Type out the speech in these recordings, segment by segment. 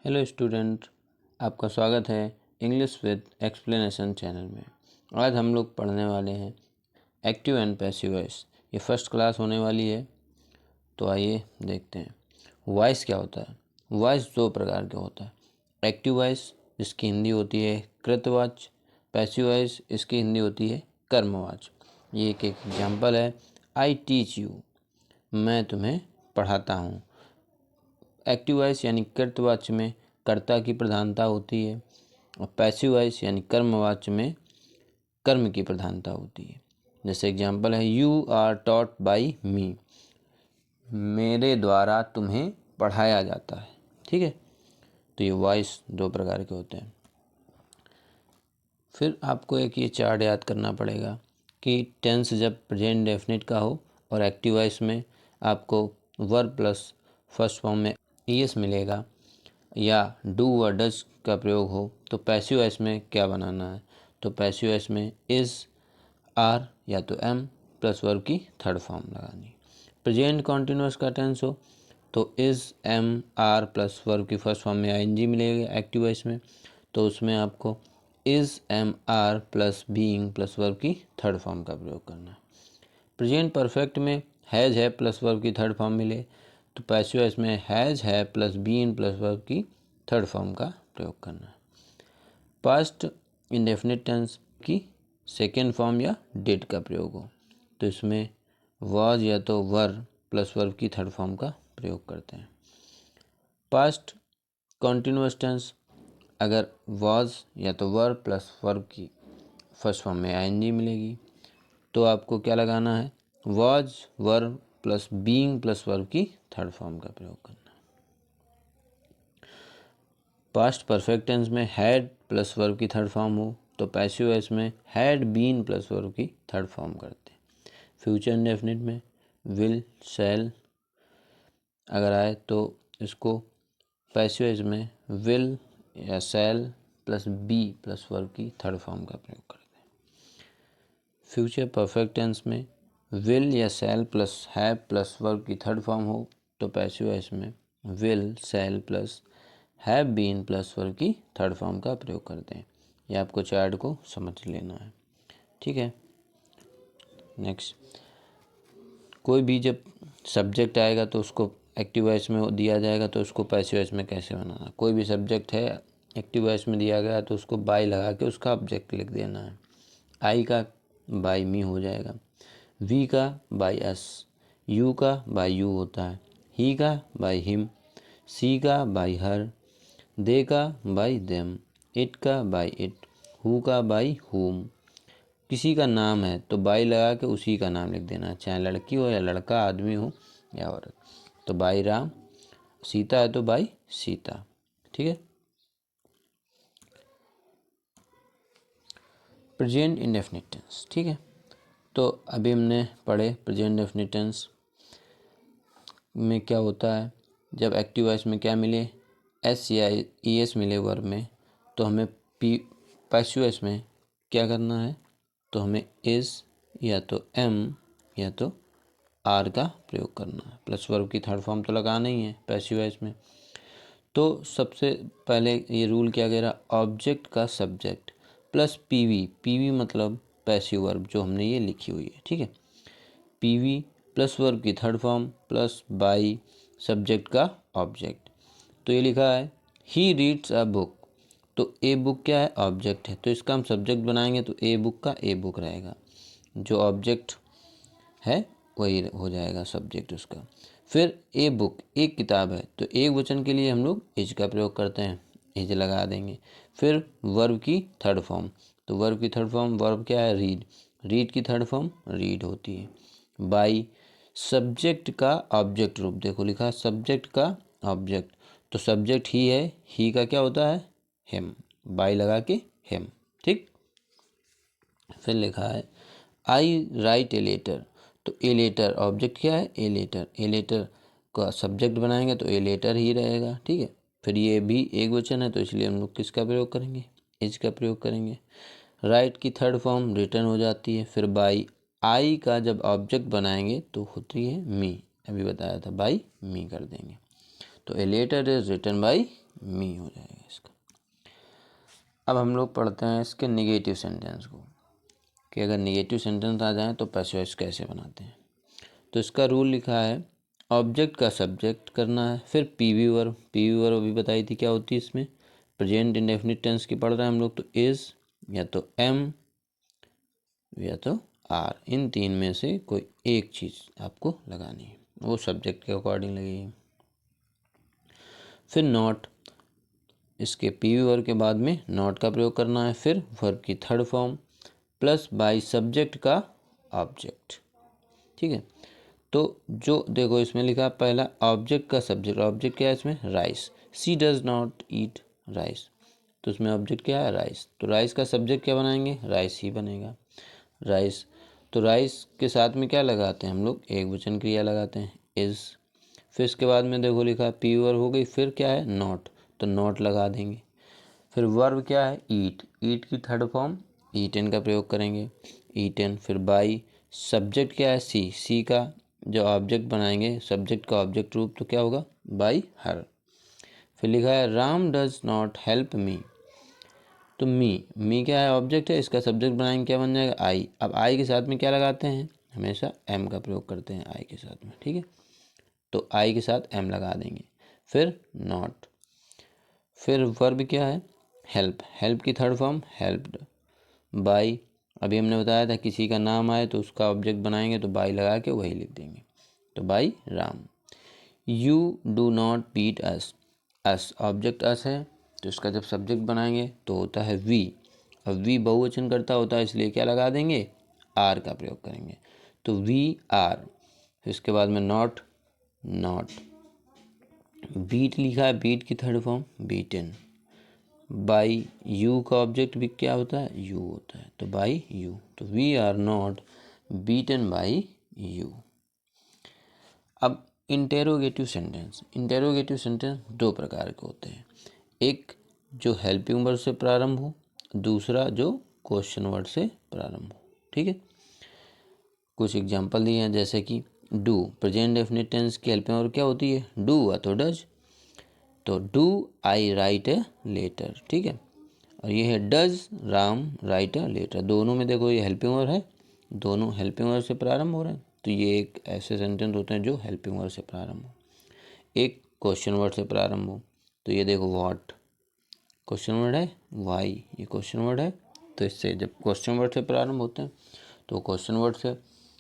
Hello student, आपका स्वागत है इंग्लिश विद एक्सप्लेनेशन चैनल में। आज हम लोग पढ़ने वाले हैं एक्टिव एंड पैसिव वॉइस। ये फर्स्ट क्लास होने वाली है, तो आइए देखते हैं वॉइस क्या होता है। वॉइस दो प्रकार के होता है, एक्टिव वॉइस जिसकी हिंदी होती है कृतवाच्य, पैसिव वॉइस इसकी हिंदी होती है कर्मवाच्य। ये एक एग्जाम्पल है, आई टीच यू, मैं तुम्हें पढ़ाता हूँ। एक्टिव वॉइस यानी कृतवाच्य में कर्ता की प्रधानता होती है और पैसिव वॉइस यानी कर्मवाच्य में कर्म की प्रधानता होती है। जैसे एग्जांपल है, यू आर टॉट बाई मी, मेरे द्वारा तुम्हें पढ़ाया जाता है। ठीक है, तो ये वॉइस दो प्रकार के होते हैं। फिर आपको एक ये चार्ट याद करना पड़ेगा कि टेंस जब प्रेजेंट डेफिनिट का हो और एक्टिव वॉइस में आपको वर्ब प्लस फर्स्ट फॉर्म में ईएस मिलेगा या डू व डज का प्रयोग हो, तो पैसिव वॉइस में क्या बनाना है, तो पैसिव वॉइस में इज़, आर या तो एम प्लस वर्ब की थर्ड फॉर्म लगानी। प्रेजेंट कॉन्टिन्यूस का टेंस हो तो is am are plus verb की फर्स्ट फॉर्म में आईएनजी मिलेगा एक्टिव वॉइस में, तो उसमें आपको is am are plus being plus verb की थर्ड फॉर्म का प्रयोग करना है। प्रेजेंट परफेक्ट में हैज़ है प्लस वर्ब की थर्ड फॉर्म मिले, तो पैसिव वॉइस में हैज़ है प्लस बीइंग प्लस वर्ब की थर्ड फॉर्म का प्रयोग करना है। पास्ट इंडेफिनिट टेंस की सेकेंड फॉर्म या डिड का प्रयोग हो, तो इसमें वाज या तो वर प्लस वर्ब की थर्ड फॉर्म का प्रयोग करते हैं। पास्ट कॉन्टिन्यूअस टेंस अगर वाज या तो वर प्लस वर्ब की फर्स्ट फॉर्म में आईएनजी मिलेगी, तो आपको क्या लगाना है, was were plus being plus verb की थर्ड फॉर्म का प्रयोग करना। पास्ट परफेक्ट टेंस में हैड प्लस वर्ब की थर्ड फॉर्म हो, तो पैसिव वॉइस में हैड बीन प्लस वर्ब की थर्ड फॉर्म करते हैं। फ्यूचर इंडेफिनिट में विल शैल अगर आए तो इसको पैसिव वॉइस में विल या shall plus be plus verb की थर्ड फॉर्म का प्रयोग करते हैं। फ्यूचर परफेक्ट टेंस में विल या shall plus have plus verb की थर्ड फॉर्म हो, तो पैसिव वॉइस में will shall plus have been plus verb की थर्ड फॉर्म का प्रयोग करते हैं। ये आपको चार्ट को समझ लेना है। ठीक है, नेक्स्ट, कोई भी जब सब्जेक्ट आएगा तो उसको एक्टिव वॉइस में दिया जाएगा, तो उसको पैसिव वॉइस में कैसे बनाना। कोई भी सब्जेक्ट है एक्टिव वॉइस में दिया गया तो उसको बाय लगा के उसका ऑब्जेक्ट लिख देना है। आई का बाय मी हो जाएगा, वी का बाय अस, यू का बाय यू होता है, ही का बाय हिम, सी का बाय हर, दे का बाय देम, इट का बाय इट, हु का बाय हुम। किसी का नाम है तो बाय लगा के उसी का नाम लिख देना है, चाहे लड़की हो या लड़का, आदमी हो या औरत। तो बाय राम, सीता है तो बाय सीता। ठीक है, प्रेजेंट इंडेफिनिट टेंस। ठीक है, तो अभी हमने पढ़े प्रेजेंट इंडेफिनिट टेंस में क्या होता है। जब एक्टिव वॉइस में क्या मिले, एस या ई एस मिले वर्ब में, तो हमें पैसिव वॉइस में क्या करना है, तो हमें इज़ या तो एम या तो आर का प्रयोग करना है। प्लस वर्ब की थर्ड फॉर्म तो लगाना ही है पैसिव वॉइस में। तो सबसे पहले ये रूल क्या कह रहा, ऑब्जेक्ट का सब्जेक्ट प्लस पीवी, पीवी मतलब पैसिव वर्ब जो हमने ये लिखी हुई है। ठीक है, पीवी प्लस वर्ब की third form plus by subject का ऑब्जेक्ट। तो ये लिखा है ही रीड्स अ बुक, तो ए बुक क्या है, ऑब्जेक्ट है, तो इसका हम सब्जेक्ट बनाएंगे तो ए बुक का ए बुक रहेगा, जो ऑब्जेक्ट है वही हो जाएगा सब्जेक्ट उसका। फिर ए बुक एक किताब है, तो एक वचन के लिए हम लोग इज का प्रयोग करते हैं, इज लगा देंगे। फिर वर्ब की थर्ड फॉर्म, तो वर्ब की थर्ड फॉर्म वर्ब क्या है, रीड, रीड की थर्ड फॉर्म रीड होती है। बाई सब्जेक्ट का ऑब्जेक्ट रूप, देखो लिखा है सब्जेक्ट का ऑब्जेक्ट, तो सब्जेक्ट ही है, ही का क्या होता है, हिम, बाई लगा के हिम। ठीक, फिर लिखा है आई राइट ए लेटर, तो ए लेटर ऑब्जेक्ट क्या है, ए लेटर, ए लेटर का सब्जेक्ट बनाएंगे तो ए लेटर ही रहेगा। ठीक है, फिर ये भी एक वचन है तो इसलिए हम लोग किसका प्रयोग करेंगे, इज का प्रयोग करेंगे। राइट की थर्ड फॉर्म रिटर्न हो जाती है। फिर बाई आई का जब ऑब्जेक्ट बनाएंगे तो होती है मी, अभी बताया था बाई मी कर देंगे। तो a letter is written by me हो जाएगा इसका। अब हम लोग पढ़ते हैं इसके निगेटिव सेंटेंस को, कि अगर निगेटिव सेंटेंस आ जाए तो पैसिव वॉइस कैसे बनाते हैं। तो इसका रूल लिखा है, ऑब्जेक्ट का सब्जेक्ट करना है, फिर पीवी वर्ब। पीवी वर्ब अभी बताई थी क्या होती है इसमें, प्रेजेंट इंडेफिनिट टेंस की पढ़ रहे हैं हम लोग, तो इज या तो एम या तो आर, इन तीन में से कोई एक चीज़ आपको लगानी है, वो सब्जेक्ट के अकॉर्डिंग लगेगी। फिर नॉट, इसके पीवी वर्ब के बाद में नॉट का प्रयोग करना है, फिर वर्ब की third form plus by subject का ऑब्जेक्ट। ठीक है, तो जो देखो इसमें लिखा पहला ऑब्जेक्ट का सब्जेक्ट, ऑब्जेक्ट क्या है इसमें, rice. She does not eat rice, तो उसमें ऑब्जेक्ट क्या है, राइस। तो राइस का सब्जेक्ट क्या बनाएंगे, राइस ही बनेगा, राइस। तो राइस के साथ में क्या लगाते हैं हम लोग, एक वचन क्रिया लगाते हैं, इज। फिर इसके बाद में देखो लिखा पी वर्ब हो गई, फिर क्या है, नॉट, तो नॉट लगा देंगे। फिर वर्ब क्या है, ईट, ईट की थर्ड फॉर्म ईटन का प्रयोग करेंगे, ईटन। फिर बाई सब्जेक्ट क्या है, सी, सी का जो ऑब्जेक्ट बनाएंगे, सब्जेक्ट का ऑब्जेक्ट रूप, तो क्या होगा, बाई हर। फिर लिखा है Ram does not help me, तो मी क्या है, ऑब्जेक्ट है, इसका सब्जेक्ट बनाएंगे, क्या बन जाएगा, आई। अब आई के साथ में क्या लगाते हैं, हमेशा एम का प्रयोग करते हैं आई के साथ में, ठीक है। तो आई के साथ एम लगा देंगे, फिर नॉट। फिर वर्ब क्या है, हेल्प, हेल्प की थर्ड फॉर्म हेल्प्ड बाई। अभी हमने बताया था किसी का नाम आए तो उसका ऑब्जेक्ट बनाएंगे, तो बाई लगा के वही लिख देंगे, तो by Ram. You do not beat us, us object us है, तो इसका जब सब्जेक्ट बनाएंगे तो होता है वी। अब वी बहुवचन करता होता है, इसलिए क्या लगा देंगे, आर का प्रयोग करेंगे, तो वी आर। फिर इसके बाद में नॉट, नॉट। बीट लिखा है, बीट की third form beaten by. You का ऑब्जेक्ट भी क्या होता है, यू होता है, तो बाई यू, तो we are not beaten by you. अब इंटेरोगेटिव सेंटेंस, इंटेरोगेटिव सेंटेंस दो प्रकार के होते हैं, एक जो हेल्पिंग वर्ड से प्रारंभ हो, दूसरा जो क्वेश्चन वर्ड से प्रारंभ हो, ठीक है। कुछ एग्जांपल दिए हैं, जैसे कि डू, प्रेजेंट डेफिनिट टेंस की हेल्पिंग वर्ड क्या होती है, डू अथवा डज, तो do I write a letter, ठीक है। और ये है does Ram write a letter, दोनों में देखो ये हेल्पिंग वर्ड है, दोनों हेल्पिंग वर्ड से प्रारंभ हो रहे हैं, तो ये एक ऐसे सेंटेंस होते हैं जो हेल्पिंग वर्ड से प्रारंभ हो। एक क्वेश्चन वर्ड से प्रारंभ हो, तो ये देखो व्हाट क्वेश्चन वर्ड है, वाई ये क्वेश्चन वर्ड है, तो इससे जब क्वेश्चन वर्ड से प्रारंभ होते हैं तो क्वेश्चन वर्ड से,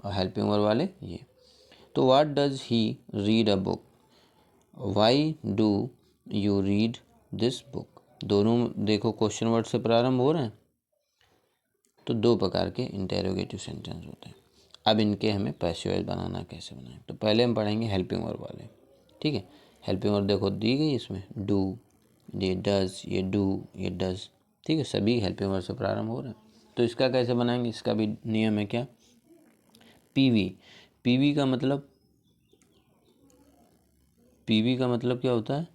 और हेल्पिंग वर्ड वाले ये। तो what does he read a book, why do you read this book, दोनों देखो क्वेश्चन वर्ड से प्रारंभ हो रहे हैं। तो दो प्रकार के इंटेरोगेटिव सेंटेंस होते हैं। अब इनके हमें पैसिव वॉइस बनाना कैसे बनाएं, तो पहले हम पढ़ेंगे हेल्पिंग वर्ब वाले, ठीक है। हेल्पिंग वर्ब देखो दी गई इसमें, डू, ये डज, ये डू, ये डज, ठीक है, सभी हेल्पिंग वर्ब से प्रारंभ हो रहे हैं। तो इसका कैसे बनाएंगे, इसका भी नियम है क्या, पीवी, पीवी का मतलब, पीवी का मतलब क्या होता है,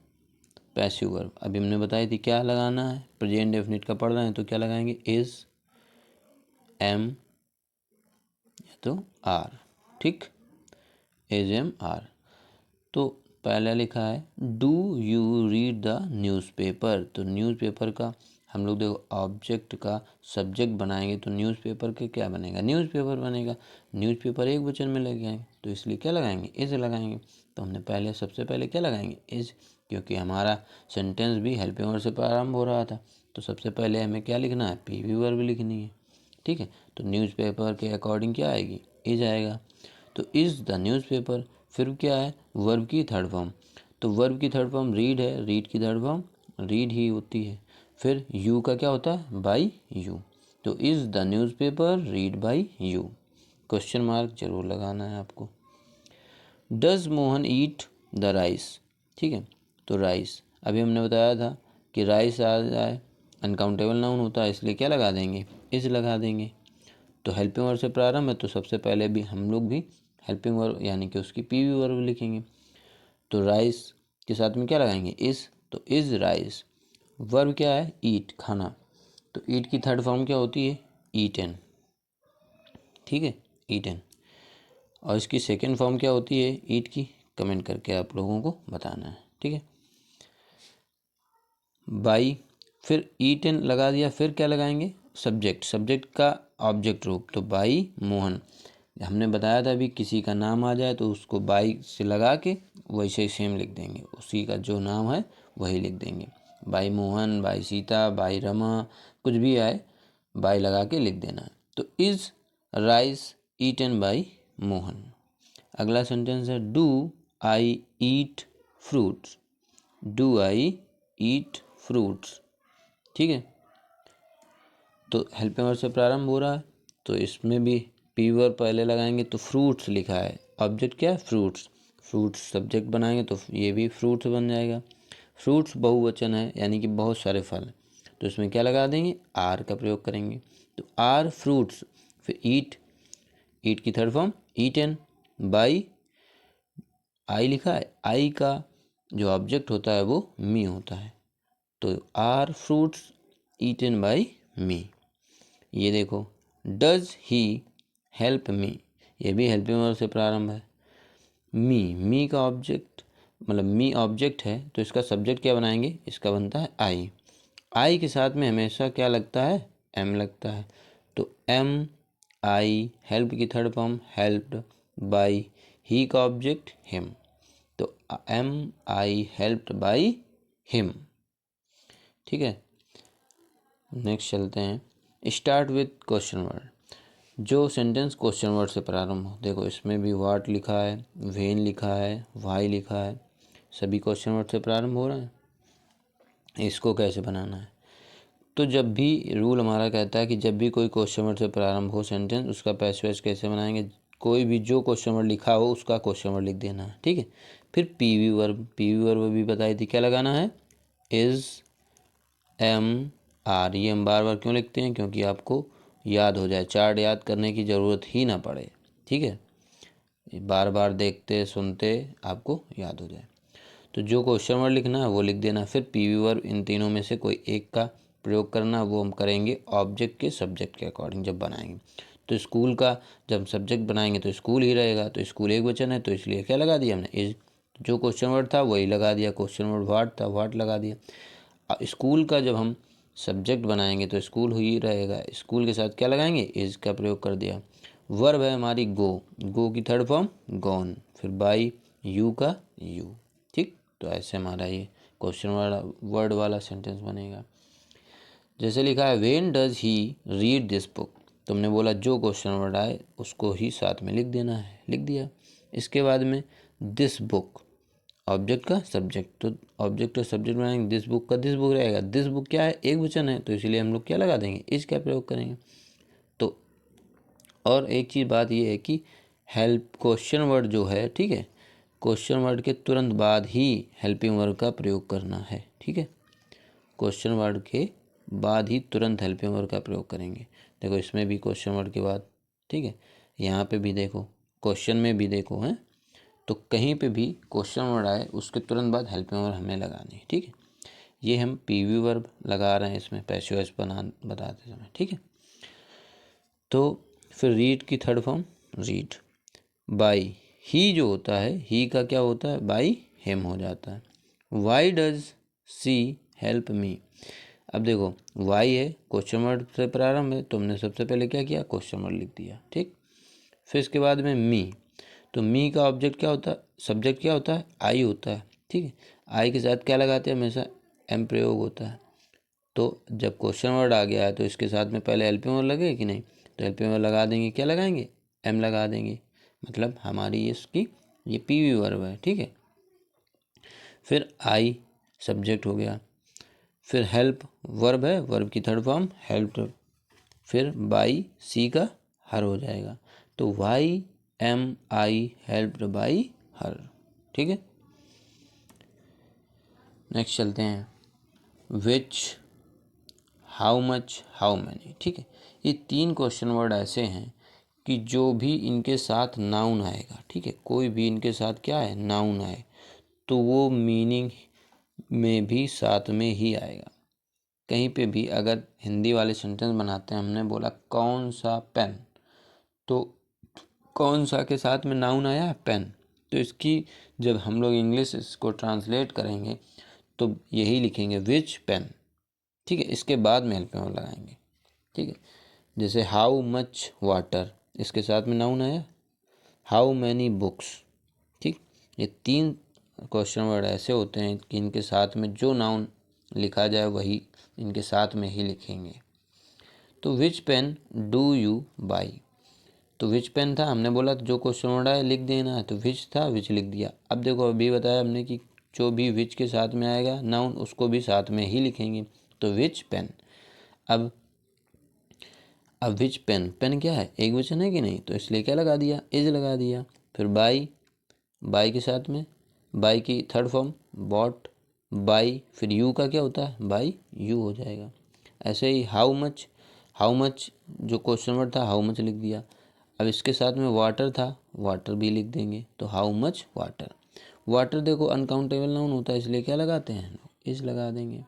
पैसिव वर्ब। अभी हमने बताई थी क्या लगाना है, प्रेजेंट डेफिनिट का पढ़ रहे हैं तो क्या लगाएंगे, इज, एम या तो आर, ठीक, इज एम आर। तो पहला लिखा है do you read the newspaper, तो न्यूज़पेपर का हम लोग देखो ऑब्जेक्ट का सब्जेक्ट बनाएंगे, तो न्यूज़पेपर के क्या बनेगा, न्यूज़पेपर बनेगा। न्यूज़पेपर एक वचन में लग जाएंगे, तो इसलिए क्या लगाएंगे, इज लगाएंगे। तो हमने पहले सबसे पहले क्या लगाएंगे, इज, क्योंकि हमारा सेंटेंस भी हेल्पिंग वर्ब से प्रारंभ हो रहा था, तो सबसे पहले हमें क्या लिखना है, पीवी वर्ब लिखनी है, ठीक है। तो न्यूज़पेपर के अकॉर्डिंग क्या आएगी, इज आएगा, तो इज़ द न्यूज़पेपर। फिर क्या है, वर्ब की थर्ड फॉर्म, तो वर्ब की थर्ड फॉर्म रीड है, रीड की थर्ड फॉर्म रीड ही होती है। फिर यू का क्या होता है, बाई यू, तो is the newspaper read by you, question mark जरूर लगाना है आपको। Does Mohan eat the rice, ठीक है, तो राइस अभी हमने बताया था कि राइस आ जाए अनकाउंटेबल नाउन होता है, इसलिए क्या लगा देंगे, इज लगा देंगे। तो हेल्पिंग वर्ब से प्रारंभ है, तो सबसे पहले भी हम लोग भी हेल्पिंग वर्ब यानी कि उसकी पीवी वर्ब लिखेंगे। तो राइस के साथ में क्या लगाएंगे, इज, तो इज राइस। वर्ब क्या है, ईट, खाना, तो ईट की थर्ड फॉर्म क्या होती है, ईटन, ठीक है, ईटन। और इसकी सेकेंड फॉर्म क्या होती है ईट की, कमेंट करके आप लोगों को बताना है, ठीक है। बाई, फिर ईटन लगा दिया, फिर क्या लगाएंगे, सब्जेक्ट, सब्जेक्ट का ऑब्जेक्ट रूप, तो बाई मोहन। हमने बताया था अभी किसी का नाम आ जाए तो उसको बाई से लगा के वैसे ही सेम लिख देंगे, उसी का जो नाम है वही लिख देंगे। By Mohan, by Sita, by Rama, कुछ भी आए बाई लगा के लिख देना है। तो is rice eaten by Mohan. अगला सेंटेंस है do I eat fruits, do I eat fruits. ठीक है, तो हेल्पिंग वर्ब से प्रारंभ हो रहा है, तो इसमें भी पी वर्ब पहले लगाएंगे, तो फ्रूट्स लिखा है, ऑब्जेक्ट क्या है, फ्रूट्स, फ्रूट्स सब्जेक्ट बनाएंगे तो ये भी फ्रूट्स बन जाएगा। फ्रूट्स बहुवचन है, यानी कि बहुत सारे फल, तो इसमें क्या लगा देंगे, आर का प्रयोग करेंगे, तो आर फ्रूट्स। फिर ईट, ईट की third form eaten, by I लिखा है, आई का जो ऑब्जेक्ट होता है वो मी होता है, तो आर फ्रूट्स ईटन बाई मी। ये देखो डज ही हेल्प मी, ये भी हेल्पिंग वर्ब से प्रारंभ है। मी का ऑब्जेक्ट, मतलब मी ऑब्जेक्ट है, तो इसका सब्जेक्ट क्या बनाएंगे, इसका बनता है आई। आई के साथ में हमेशा क्या लगता है, एम लगता है, तो एम आई, हेल्प की third form helped by, he का ऑब्जेक्ट हिम, तो am I helped by him. ठीक है, नेक्स्ट चलते हैं। स्टार्ट विथ क्वेश्चन वर्ड, जो सेंटेंस क्वेश्चन वर्ड से प्रारंभ हो। देखो इसमें भी व्हाट लिखा है, व्हेन लिखा है, व्हाई लिखा है, सभी क्वेश्चन वर्ड से प्रारंभ हो रहा है। इसको कैसे बनाना है, तो जब भी रूल हमारा कहता है कि जब भी कोई क्वेश्चन वर्ड से प्रारंभ हो सेंटेंस, उसका पैसिव वॉइस कैसे बनाएंगे, कोई भी जो क्वेश्चन वर्ड लिखा हो उसका क्वेश्चन वर्ड लिख देना है। ठीक है, फिर पीवी वर्ब, पीवी वर्ब भी बताई थी क्या लगाना है, इज, एम, आर। ये हम बार बार क्यों लिखते हैं, क्योंकि आपको याद हो जाए, चार्ट याद करने की ज़रूरत ही ना पड़े। ठीक है, बार बार देखते सुनते आपको याद हो जाए, तो जो क्वेश्चन वर्ड लिखना है वो लिख देना। फिर पीवी वर्ब, इन तीनों में से कोई एक का प्रयोग करना, वो हम करेंगे ऑब्जेक्ट के सब्जेक्ट के अकॉर्डिंग जब बनाएंगे। तो स्कूल का जब सब्जेक्ट बनाएंगे तो स्कूल ही रहेगा, तो स्कूल एक वचन है, तो इसलिए क्या लगा दिया हमने, इज। जो क्वेश्चन वर्ड था वही लगा दिया, क्वेश्चन वर्ड व्हाट था, व्हाट लगा दिया। स्कूल का जब हम सब्जेक्ट बनाएंगे तो स्कूल ही रहेगा, स्कूल के साथ क्या लगाएंगे, इज का प्रयोग कर दिया। वर्ब है हमारी गो, गो की थर्ड फॉर्म गॉन, फिर बाई, यू का यू। ठीक, तो ऐसे हमारा ये क्वेश्चन वर्ड वाला सेंटेंस बनेगा। जैसे लिखा है when does he read this book, तुमने बोला जो क्वेश्चन वर्ड आए उसको ही साथ में लिख देना है, लिख दिया। इसके बाद में दिस बुक, ऑब्जेक्ट का सब्जेक्ट, तो ऑब्जेक्ट और सब्जेक्ट बनाएंगे, दिस बुक का दिस बुक रहेगा, दिस बुक क्या है, एक वचन है, तो इसलिए हम लोग क्या लगा देंगे, इस का प्रयोग करेंगे। तो और एक चीज़ बात ये है कि हेल्प क्वेश्चन वर्ड जो है, ठीक है, क्वेश्चन वर्ड के तुरंत बाद ही हेल्पिंग वर्ब का प्रयोग करना है। ठीक है, क्वेश्चन वर्ड के बाद ही तुरंत हेल्पिंग वर्ब का प्रयोग करेंगे। देखो इसमें भी क्वेश्चन वर्ड के बाद, ठीक है, यहाँ पे भी देखो, क्वेश्चन में भी देखो है, तो कहीं पे भी क्वेश्चन वर्ड आए उसके तुरंत बाद हेल्पिंग वर्ब हमें लगानी है। ठीक है, ये हम पीवी वर्ब लगा रहे हैं इसमें पैसिव वॉइस बताते समय। ठीक है, तो फिर रीड की थर्ड फॉर्म रीड, बाई, ही जो होता है, ही का क्या होता है, बाई हिम हो जाता है। Why does she help me, अब देखो वाई है, क्वेश्चन वर्ड से प्रारंभ है, तो हमने सबसे पहले क्या किया, क्वेश्चन वर्ड लिख दिया। ठीक, फिर इसके बाद में मी, तो मी का ऑब्जेक्ट क्या होता है, सब्जेक्ट क्या होता है, आई होता है। ठीक है, आई के साथ क्या लगाते हैं, हमेशा एम प्रयोग होता है। तो जब क्वेश्चन वर्ड आ गया है तो इसके साथ में पहले हेल्पिंग वर्ब लगे कि नहीं, तो हेल्पिंग वर्ब लगा देंगे, क्या लगाएंगे, एम लगा देंगे, मतलब हमारी इसकी ये पीवी वर्ब है। ठीक है, फिर आई सब्जेक्ट हो गया, फिर हेल्प वर्ब है, वर्ब की थर्ड फॉर्म हेल्प, फिर बाई सी का हर हो जाएगा, तो why am I helped by her. ठीक है, नेक्स्ट चलते हैं which, how much, how many. ठीक है, ये तीन क्वेश्चन वर्ड ऐसे हैं कि जो भी इनके साथ नाउन आएगा, ठीक है, कोई भी इनके साथ क्या है, नाउन आए, तो वो मीनिंग में भी साथ में ही आएगा। कहीं पे भी अगर हिंदी वाले सेंटेंस बनाते हैं, हमने बोला कौन सा पेन, तो कौन सा के साथ में नाउन आया पेन, तो इसकी जब हम लोग इंग्लिश इसको ट्रांसलेट करेंगे तो यही लिखेंगे विच पेन, ठीक है। इसके बाद में हेल्पिंग वर्ब लगाएंगे, ठीक है। जैसे हाउ मच वाटर, इसके साथ में नाउन आया, हाउ मैनी बुक्स, ठीक। ये 3 क्वेश्चन वर्ड ऐसे होते हैं कि इनके साथ में जो नाउन लिखा जाए वही इनके साथ में ही लिखेंगे। तो विच पेन डू यू बाई, तो विच पेन था, हमने बोला जो क्वेश्चन वर्ड है लिख देना है, तो विच था, विच लिख दिया। अब देखो अभी बताया हमने कि जो भी विच के साथ में आएगा नाउन उसको भी साथ में ही लिखेंगे, तो विच पेन। अब विच पेन, पेन क्या है, एक वचन है कि नहीं, तो इसलिए क्या लगा दिया, इज लगा दिया। फिर बाई, बाई के साथ में बाई की थर्ड फॉर्म बॉट, बाई, फिर यू का क्या होता है, बाई यू हो जाएगा। ऐसे ही हाउ मच, हाउ मच जो क्वेश्चन वर्ड था हाउ मच लिख दिया। अब इसके साथ में वाटर था, वाटर भी लिख देंगे, तो हाउ मच वाटर। वाटर देखो अनकाउंटेबल नाउन होता है इसलिए क्या लगाते हैं, इज लगा देंगे।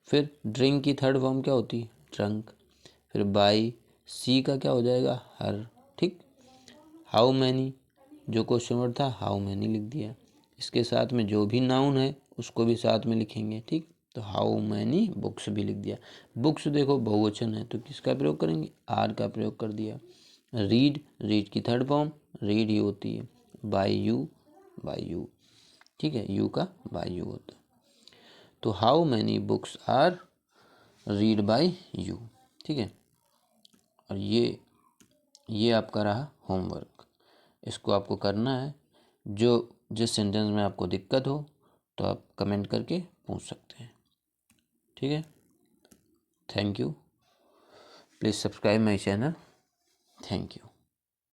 फिर ड्रिंक की थर्ड फॉर्म क्या होती है, ड्रंक। फिर बाई, सी का क्या हो जाएगा, हर, ठीक। हाउ मैनी जो क्वेश्चन वर्ड था हाउ मैनी लिख दिया। इसके साथ में जो भी नाउन है उसको भी साथ में लिखेंगे, ठीक। तो हाउ मैनी बुक्स भी लिख दिया। बुक्स देखो बहुवचन है तो किसका प्रयोग करेंगे, आर का प्रयोग कर दिया। रीड, रीड की थर्ड फॉर्म रीड ही होती है। बाई यू, बाई यू, ठीक है, यू का बाई यू होता है। तो how many books are read by you, ठीक है। और ये आपका रहा होमवर्क, इसको आपको करना है। जो जिस सेंटेंस में आपको दिक्कत हो तो आप कमेंट करके पूछ सकते हैं, ठीक है। Thank you, please subscribe my channel, thank you.